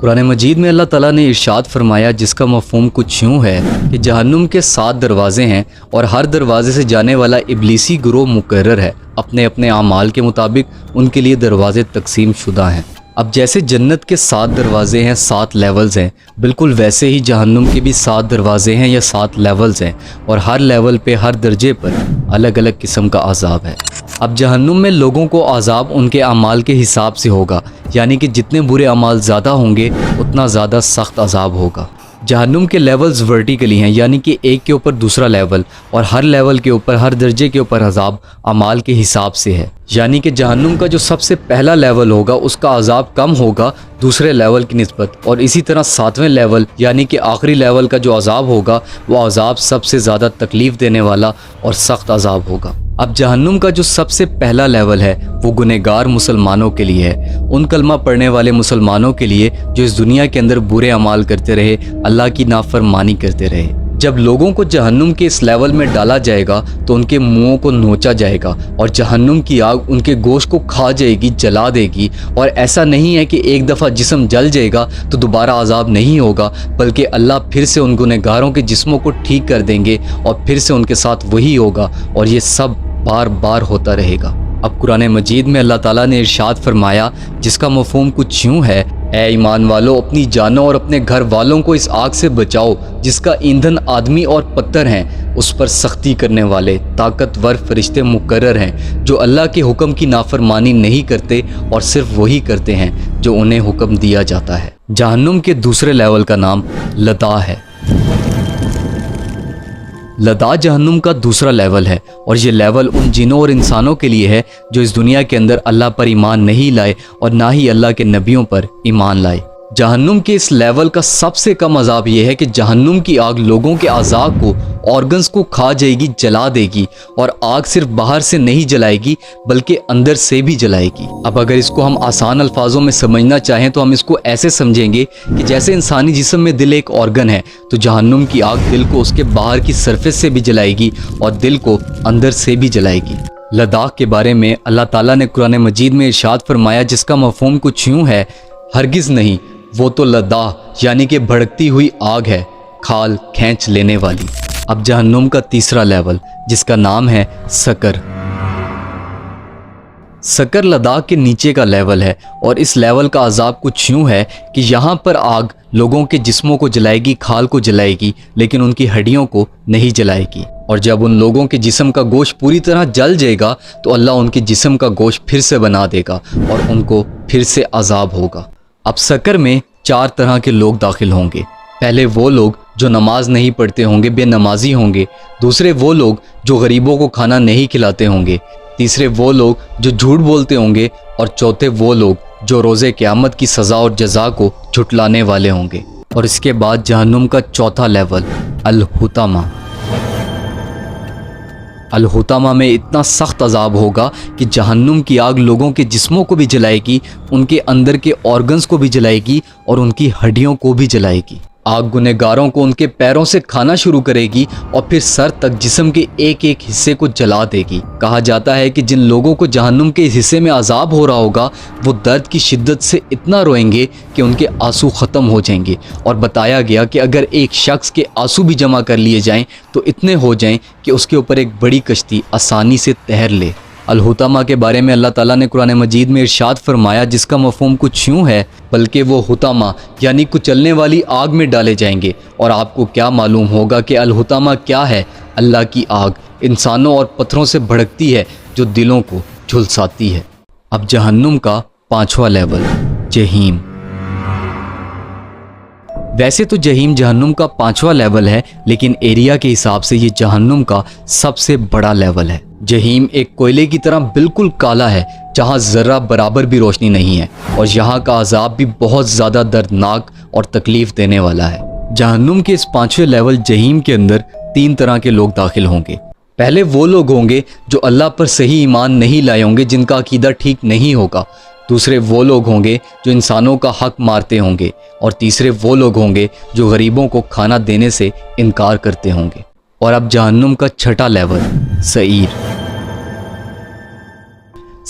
कुरान मजीद में अल्लाह ताला ने इरशाद फरमाया, जिसका मफ़हूम कुछ यूँ है कि जहन्नुम के 7 दरवाज़े हैं और हर दरवाज़े से जाने वाला इबलीसी गिरोह मुकर्रर है। अपने अपने आमाल के मुताबिक उनके लिए दरवाज़े तकसीम शुदा हैं। अब जैसे जन्नत के 7 दरवाज़े हैं, 7 लेवल्स हैं, बिल्कुल वैसे ही जहन्नुम के भी 7 दरवाज़े हैं या 7 लेवल्स हैं और हर लेवल पे, हर दर्जे पर अलग अलग किस्म का अज़ाब है। अब जहन्नुम में लोगों को अज़ाब उनके अमाल के हिसाब से होगा, यानी कि जितने बुरे अमाल ज़्यादा होंगे उतना ज़्यादा सख्त अज़ाब होगा। जहन्नुम के लेवल्स वर्टिकली हैं, यानी कि एक के ऊपर दूसरा लेवल और हर लेवल के ऊपर, हर दर्जे के ऊपर अज़ाब अमाल के हिसाब से है। यानी कि जहन्नुम का जो सबसे पहला लेवल होगा उसका अज़ाब कम होगा दूसरे लेवल की निस्बत, और इसी तरह 7वें लेवल यानी कि आखिरी लेवल का जो अज़ाब होगा वो अज़ाब सबसे ज़्यादा तकलीफ़ देने वाला और सख्त अज़ाब होगा। अब जहन्नुम का जो सबसे पहला लेवल है वो गुनहगार मुसलमानों के लिए है, उन कलमा पढ़ने वाले मुसलमानों के लिए जो इस दुनिया के अंदर बुरे अमाल करते रहे, अल्लाह की नाफरमानी करते रहे। जब लोगों को जहन्नुम के इस लेवल में डाला जाएगा तो उनके मुंहों को नोचा जाएगा और जहन्नुम की आग उनके गोश्त को खा जाएगी, जला देगी। और ऐसा नहीं है कि एक दफ़ा जिस्म जल जाएगा तो दोबारा अज़ाब नहीं होगा, बल्कि अल्लाह फिर से उन गुनहगारों के जिस्मों को ठीक कर देंगे और फिर से उनके साथ वही होगा और ये सब बार बार होता रहेगा। अब कुरान मजीद में अल्लाह ताला ने इरशाद फरमाया, जिसका मफ़हूम कुछ यूँ है, ऐ ईमान वालों, अपनी जानों और अपने घर वालों को इस आग से बचाओ जिसका ईंधन आदमी और पत्थर हैं, उस पर सख्ती करने वाले ताकतवर फरिश्ते मुकर्रर हैं जो अल्लाह के हुक्म की नाफरमानी नहीं करते और सिर्फ वही करते हैं जो उन्हें हुक्म दिया जाता है। जहन्नुम के दूसरे लेवल का नाम लदा है। लदा जहन्नुम का दूसरा लेवल है और ये लेवल उन जिनों और इंसानों के लिए है जो इस दुनिया के अंदर अल्लाह पर ईमान नहीं लाए और ना ही अल्लाह के नबियों पर ईमान लाए। जहन्नुम के इस लेवल का सबसे कम अज़ाब यह है कि जहन्नुम की आग लोगों के अज़ाब को, ऑर्गन्स को खा जाएगी, जला देगी। और आग सिर्फ बाहर से नहीं जलाएगी बल्कि अंदर से भी जलाएगी। अब अगर इसको हम आसान अल्फाजों में समझना चाहें तो हम इसको ऐसे समझेंगे कि जैसे इंसानी जिस्म में दिल एक ऑर्गन है तो जहन्नुम की आग दिल को उसके बाहर की सरफेस से भी जलाएगी और दिल को अंदर से भी जलाएगी। लद्दाख के बारे में अल्लाह ताला ने कुरान मजीद में इरशाद फरमाया, जिसका मफ़हूम कुछ यूँ है, हरगिज़ नहीं, वो तो लद्दाख यानी कि भड़कती हुई आग है, खाल खींच लेने वाली। अब जहन्नुम का तीसरा लेवल जिसका नाम है सकर। सकर लद्दाख के नीचे का लेवल है और इस लेवल का अज़ाब कुछ यूँ है कि यहाँ पर आग लोगों के जिस्मों को जलाएगी, खाल को जलाएगी, लेकिन उनकी हड्डियों को नहीं जलाएगी। और जब उन लोगों के जिस्म का गोश्त पूरी तरह जल जाएगा तो अल्लाह उनके जिस्म का गोश्त फिर से बना देगा और उनको फिर से अज़ाब होगा। अब सकर में 4 तरह के लोग दाखिल होंगे। पहले वो लोग जो नमाज नहीं पढ़ते होंगे, बेनमाजी होंगे। दूसरे वो लोग जो गरीबों को खाना नहीं खिलाते होंगे। तीसरे वो लोग जो झूठ बोलते होंगे और चौथे वो लोग जो रोज़े क़यामत की सज़ा और जज़ा को झुटलाने वाले होंगे। और इसके बाद जहन्नुम का चौथा लेवल अल-हुतामा। अल-हुतामा में इतना सख्त अज़ाब होगा कि जहन्नुम की आग लोगों के जिस्मों को भी जलाएगी, उनके अंदर के ऑर्गन्स को भी जलाएगी और उनकी हड्डियों को भी जलाएगी। आग गुनहगारों को उनके पैरों से खाना शुरू करेगी और फिर सर तक जिस्म के एक एक हिस्से को जला देगी। कहा जाता है कि जिन लोगों को जहन्नुम के इस हिस्से में अज़ाब हो रहा होगा वो दर्द की शिद्दत से इतना रोएंगे कि उनके आंसू ख़त्म हो जाएंगे। और बताया गया कि अगर एक शख्स के आंसू भी जमा कर लिए जाएं तो इतने हो जाएं कि उसके ऊपर एक बड़ी कश्ती आसानी से तैर ले। अल-हुतामा के बारे में अल्लाह ताला ने कुरान मजीद में इरशाद फरमाया, जिसका मफ़हूम कुछ यूँ है, बल्कि वो हुतामा यानी कुचलने वाली आग में डाले जाएंगे। और आपको क्या मालूम होगा कि अल-हुतामा क्या है? अल्लाह की आग इंसानों और पत्थरों से भड़कती है जो दिलों को झुलसाती है। अब जहन्नुम का 5वां लेवल जहीम। वैसे तो जहीम जहन्नुम का 5वां लेवल है, लेकिन एरिया के हिसाब से ये जहन्नुम का सबसे बड़ा लेवल है। जहीम एक कोयले की तरह बिल्कुल काला है जहाँ ज़र्रा बराबर भी रोशनी नहीं है और यहाँ का अज़ाब भी बहुत ज़्यादा दर्दनाक और तकलीफ़ देने वाला है। जहन्नुम के इस 5वें लेवल जहीम के अंदर 3 तरह के लोग दाखिल होंगे। पहले वो लोग होंगे जो अल्लाह पर सही ईमान नहीं लाए होंगे, जिनका अकीदा ठीक नहीं होगा। दूसरे वो लोग होंगे जो इंसानों का हक मारते होंगे और तीसरे वो लोग होंगे जो गरीबों को खाना देने से इनकार करते होंगे। और अब जहन्नुम का 6वां लेवल सईर।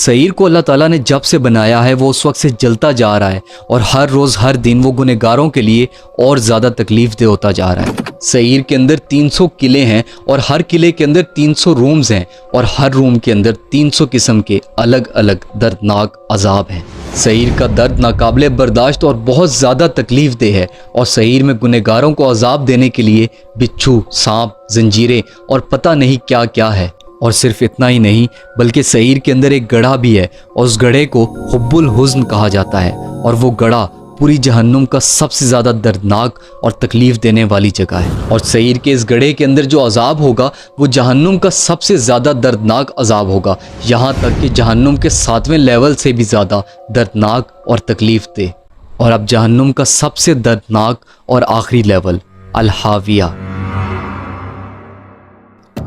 सईर को अल्लाह ताला ने जब से बनाया है वो उस वक्त से जलता जा रहा है और हर रोज़ हर दिन वो गुनहगारों के लिए और ज़्यादा तकलीफ दे होता जा रहा है। सईर के अंदर 300 किले हैं और हर किले के अंदर 300 रूम्स हैं और हर रूम के अंदर 300 किस्म के अलग अलग दर्दनाक अजाब हैं। सईर का दर्द नाकाबिले बर्दाश्त और बहुत ज़्यादा तकलीफ दे है और सईर में गुनहगारों को अजाब देने के लिए बिच्छू, सांप, जंजीरें और पता नहीं क्या क्या है। और सिर्फ इतना ही नहीं बल्कि सईर के अंदर एक गड़ा भी है और उस गड़े को हुब्बुल हुज़्न कहा जाता है और वो गड़ा पूरी जहन्नुम का सबसे ज़्यादा दर्दनाक और तकलीफ़ देने वाली जगह है। और सईर के इस गड़े के अंदर जो अजाब होगा वो जहन्नुम का सबसे ज़्यादा दर्दनाक अजाब होगा, यहाँ तक कि जहन्नुम के 7वें लेवल से भी ज़्यादा दर्दनाक और तकलीफ़ दे। और अब जहन्नुम का सबसे दर्दनाक और आखिरी लेवल अल-हाविया।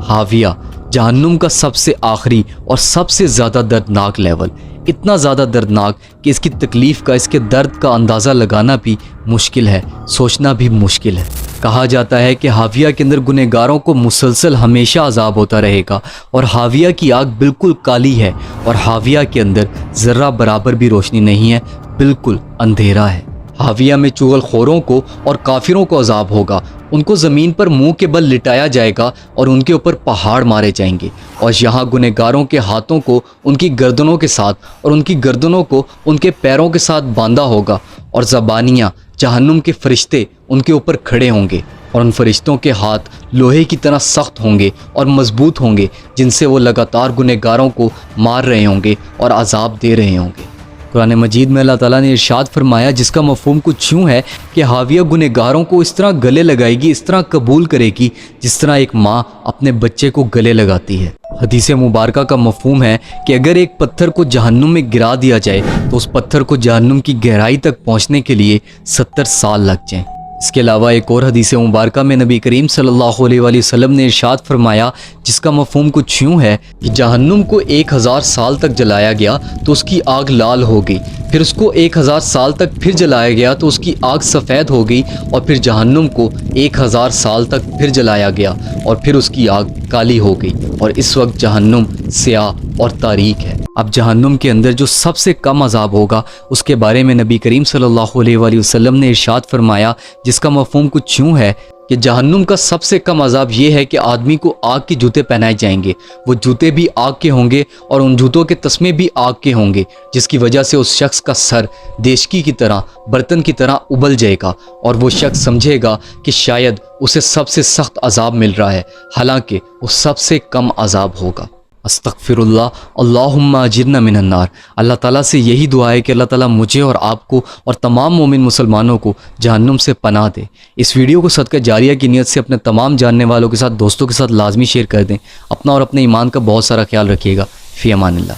हाविया जहन्नुम का सबसे आखिरी और सबसे ज़्यादा दर्दनाक लेवल, इतना ज़्यादा दर्दनाक कि इसकी तकलीफ़ का, इसके दर्द का अंदाज़ा लगाना भी मुश्किल है, सोचना भी मुश्किल है। कहा जाता है कि हाविया के अंदर गुनहगारों को मुसलसल हमेशा अजाब होता रहेगा और हाविया की आग बिल्कुल काली है और हाविया के अंदर ज़र्रा बराबर भी रोशनी नहीं है, बिल्कुल अंधेरा है। हाविया में चुगलखोरों को और काफिरों को अजाब होगा, उनको ज़मीन पर मुंह के बल लिटाया जाएगा और उनके ऊपर पहाड़ मारे जाएंगे और यहाँ गुनहगारों के हाथों को उनकी गर्दनों के साथ और उनकी गर्दनों को उनके पैरों के साथ बांधा होगा और ज़बानियाँ जहन्नुम के फरिश्ते उनके ऊपर खड़े होंगे और उन फरिश्तों के हाथ लोहे की तरह सख्त होंगे और मजबूत होंगे जिनसे वो लगातार गुनहगारों को मार रहे होंगे और अजाब दे रहे होंगे। कुरान मजीद में अल्लाह ताला ने इरशाद फरमाया जिसका मफ़हूम कुछ यूँ है कि हाविया गुनहगारों को इस तरह गले लगाएगी, इस तरह कबूल करेगी जिस तरह एक माँ अपने बच्चे को गले लगाती है। हदीस मुबारका का मफ़हूम है कि अगर एक पत्थर को जहन्नुम में गिरा दिया जाए तो उस पत्थर को जहन्नुम की गहराई तक पहुँचने के लिए 70 साल लग जाएँ। इसके अलावा एक और हदीस मुबारका में नबी करीम सल्लल्लाहु अलैहि वसल्लम ने इरशाद फरमाया जिसका मफ़हूम कुछ यूँ है कि जहन्नुम को 1000 साल तक जलाया गया तो उसकी आग लाल हो गई, फिर उसको 1000 साल तक फिर जलाया गया तो उसकी आग सफ़ेद हो गई और फिर जहन्नुम को 1000 साल तक फिर जलाया गया और फिर उसकी आग काली हो गई और इस वक्त जहन्नुम स्याह और तारीक है। अब जहन्नुम के अंदर जो सबसे कम अजाब होगा उसके बारे में नबी करीम सल्लल्लाहु अलैहि वसल्लम ने इरशाद फरमाया जिसका मफ़हूम कुछ यूँ है कि जहन्नुम का सबसे कम अजाब ये है कि आदमी को आग के जूते पहनाए जाएंगे, वो जूते भी आग के होंगे और उन जूतों के तस्मे भी आग के होंगे जिसकी वजह से उस शख्स का सर देशकी की तरह, बर्तन की तरह उबल जाएगा और वो शख्स समझेगा कि शायद उसे सबसे सख्त अजाब मिल रहा है, हालांकि वो सबसे कम अजाब होगा। अस्तगफिरुल्लाह अल्लाहुम्मा अजिरना मिनन नार। अल्लाह ताला से यही दुआ है कि अल्लाह ताला मुझे और आपको और तमाम मोमिन मुसलमानों को जहन्नुम से पनाह दे। इस वीडियो को सदका जारिया की नीयत से अपने तमाम जानने वालों के साथ, दोस्तों के साथ लाजमी शेयर कर दें। अपना और अपने ईमान का बहुत सारा ख्याल रखिएगा। फ़ी अमानिल्लाह।